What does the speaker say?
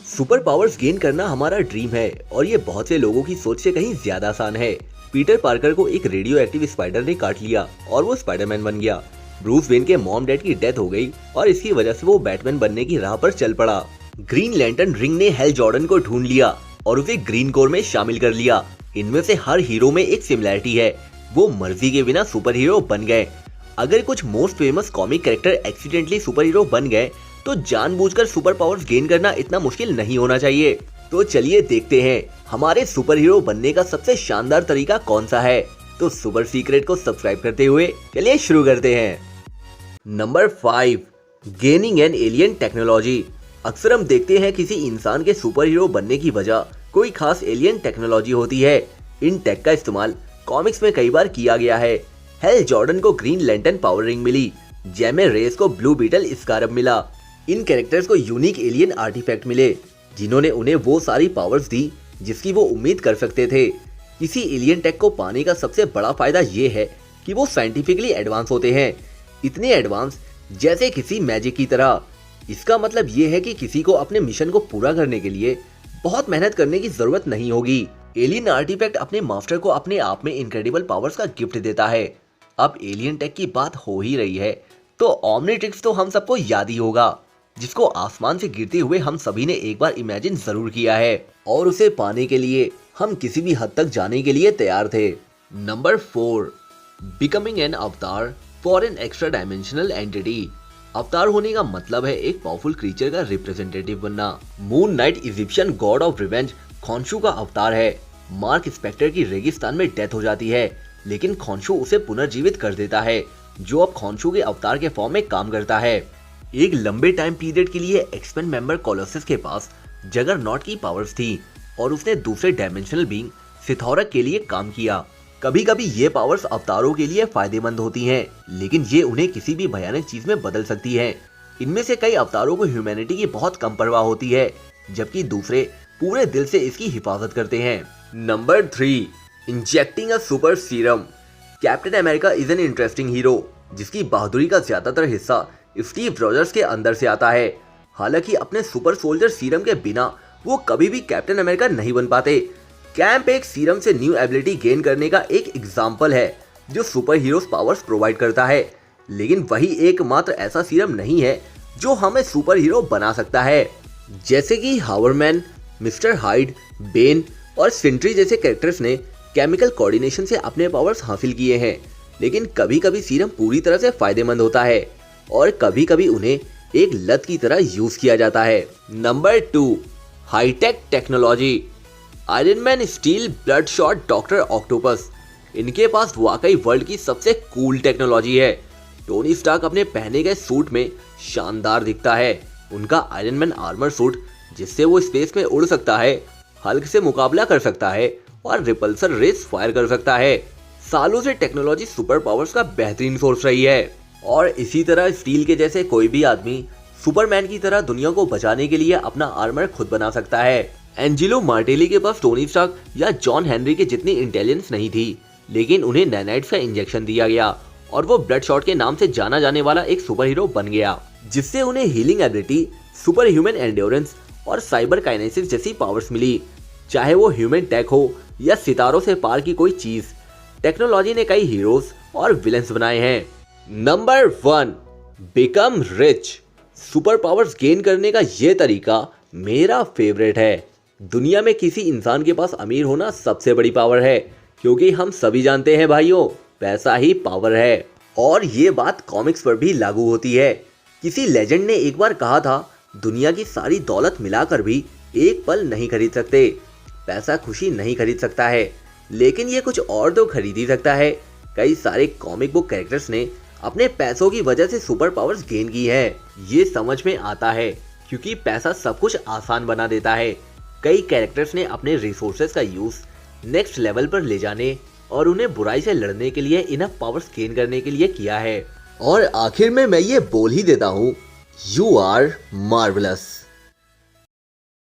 Super powers gain करना हमारा dream है और ये बहुत से लोगों की सोच से कहीं ज्यादा आसान है। पीटर पार्कर को एक रेडियो एक्टिव स्पाइडर ने काट लिया और वो स्पाइडरमैन बन गया। ब्रूस वेन के मॉम डैड की डेथ हो गई और इसकी वजह से वो बैटमैन बनने की राह पर चल पड़ा। ग्रीन लैंटर्न रिंग ने हेल जॉर्डन को ढूंढ लिया और उसे ग्रीन कोर में शामिल कर लिया। इनमें से हर हीरो में एक सिमिलैरिटी है, वो मर्जी के बिना सुपर हीरो बन गए। अगर कुछ most famous comic character accidentally super hero बन गए तो जानबूझकर सुपर पावर्स गेन करना इतना मुश्किल नहीं होना चाहिए। तो चलिए देखते हैं हमारे सुपर हीरो बनने का सबसे शानदार तरीका कौन सा है। तो सुपर सीक्रेट को सब्सक्राइब करते हुए चलिए शुरू करते हैं। Number 5, gaining an alien technology. अक्सर हम देखते हैं किसी इंसान के सुपर हीरो बनने की वजह कोई खास एलियन टेक्नोलॉजी होती है। इन टेक का इस्तेमाल कॉमिक्स में कई बार किया गया है। हेल जॉर्डन को ग्रीन लैंटर्न पावर रिंग मिली, जेमे रेस को ब्लू बीटल स्कारब मिला। इन कैरेक्टर्स को यूनिक एलियन आर्टिफैक्ट मिले जिन्होंने उन्हें वो सारी पावर्स दी जिसकी वो उम्मीद कर सकते थे। किसी एलियन टेक को पाने का सबसे बड़ा फायदा ये है कि वो साइंटिफिकली एडवांस होते हैं, इतने एडवांस जैसे किसी मैजिक की तरह। इसका मतलब ये है कि किसी को अपने मिशन को पूरा करने के लिए बहुत मेहनत करने की जरूरत नहीं होगी। एलियन आर्टिफैक्ट अपने मास्टर को अपने आप में इनक्रेडिबल पावर्स का गिफ्ट देता है। अब एलियन टेक की बात हो ही रही है तो ओमनिट्रिक्स तो हम सबको याद ही होगा, जिसको आसमान से गिरते हुए हम सभी ने एक बार इमेजिन जरूर किया है और उसे पाने के लिए हम किसी भी हद तक जाने के लिए तैयार थे। Number 4, becoming an avatar for an extra dimensional entity. अवतार होने का मतलब है एक पावरफुल क्रीचर का रिप्रेजेंटेटिव बनना। Moon Knight Egyptian god of revenge Khonshu का अवतार है। मार्क स्पेक्टर की रेगिस्तान में डेथ हो जाती है लेकिन खॉन्शू उसे पुनर्जीवित कर देता है, जो अब खॉन्शू के अवतार के फॉर्म में काम करता है। एक लंबे टाइम पीरियड के लिए एक्सपेन मेंबर कोलोसस के पास जगरनॉट की पावर्स थी और उसने दूसरे डायमेंशनल बीइंग सिथॉरक के लिए काम किया। कभी कभी ये पावर्स अवतारों के लिए फायदेमंद होती हैं, लेकिन ये उन्हें किसी भी भयानक चीज में बदल सकती हैं। इनमें से कई अवतारों को ह्यूमैनिटी की बहुत कम परवाह होती है, जबकि दूसरे पूरे दिल से इसकी हिफाजत करते हैं। Number 3, injecting a super serum. Captain America is an interesting hero जिसकी बहादुरी का ज्यादातर हिस्सा स्टीव रॉजर्स के अंदर से आता है। हालांकि अपने सुपर सोल्जर सीरम के बिना वो कभी भी कैप्टन अमेरिका नहीं बन पाते। कैंप एक सीरम से न्यू एबिलिटी गेन करने का एक एग्जाम्पल है जो सुपर हीरोज पावर्स प्रोवाइड करता है, लेकिन वही एकमात्र ऐसा सीरम नहीं है जो हमें सुपर हीरो बना सकता है। जैसे कि हावरमैन, मिस्टर हाइड, बेन और सिंट्री जैसे कैरेक्टर्स ने केमिकल कोऑर्डिनेशन से अपने पावर्स हासिल किए हैं, लेकिन कभी कभी सीरम पूरी तरह से फायदेमंद होता है और कभी कभी उन्हें एक लत की तरह यूज किया जाता है। Number 2, high tech technology. Iron Man, Steel, Bloodshot, Doctor Octopus, इनके पास वाकई वर्ल्ड की सबसे कूल टेक्नोलॉजी है। टोनी स्टार्क अपने पहने गए सूट में शानदार दिखता है। उनका आयरन मैन आर्मर सूट जिससे वो स्पेस में उड़ सकता है, हल्क से मुकाबला कर सकता है और रिपल्सर रेस फायर कर सकता है। सालों से टेक्नोलॉजी सुपर पावर्स का बेहतरीन सोर्स रही है और इसी तरह स्टील के जैसे कोई भी आदमी सुपरमैन की तरह दुनिया को बचाने के लिए अपना आर्मर खुद बना सकता है। एंजेलो मार्टेली के पास टोनी स्टार्क या जॉन हेनरी के जितनी इंटेलिजेंस नहीं थी, लेकिन उन्हें नैनाइट्स का इंजेक्शन दिया गया और वो ब्लड शॉट के नाम से जाना जाने वाला एक सुपर हीरो बन गया, जिससे उन्हें healing ability, super human endurance और साइबर काइनेसिस जैसी पावर्स मिली। चाहे वो ह्यूमन टेक हो या सितारों से पार की कोई चीज, टेक्नोलॉजी ने कई हीरोज और विलेंस बनाए हैं। Number 1, become rich. Super powers gain करने का ये तरीका मेरा फेवरेट है। दुनिया में किसी इंसान के पास अमीर होना सबसे बड़ी पावर है, क्योंकि हम सभी जानते हैं भाइयों, पैसा ही पावर है। और ये बात कॉमिक्स पर भी लागू होती है। किसी लेजेंड ने एक बार कहा था, दुनिया की सारी दौलत मिलाकर भी एक पल नहीं खरीद सकते। पैसा खुशी नहीं खरीद सकता है, लेकिन ये कुछ और तो खरीद ही सकता है। कई सारे कॉमिक बुक कैरेक्टर्स ने अपने पैसों की वजह से सुपर पावर्स गेन की है। ये समझ में आता है क्योंकि पैसा सब कुछ आसान बना देता है। कई कैरेक्टर्स ने अपने रिसोर्सेज का यूज नेक्स्ट लेवल पर ले जाने और उन्हें बुराई से लड़ने के लिए इनफ पावर्स गेन करने के लिए किया है। और आखिर में मैं ये बोल ही देता हूँ, यू आर मार्वलस।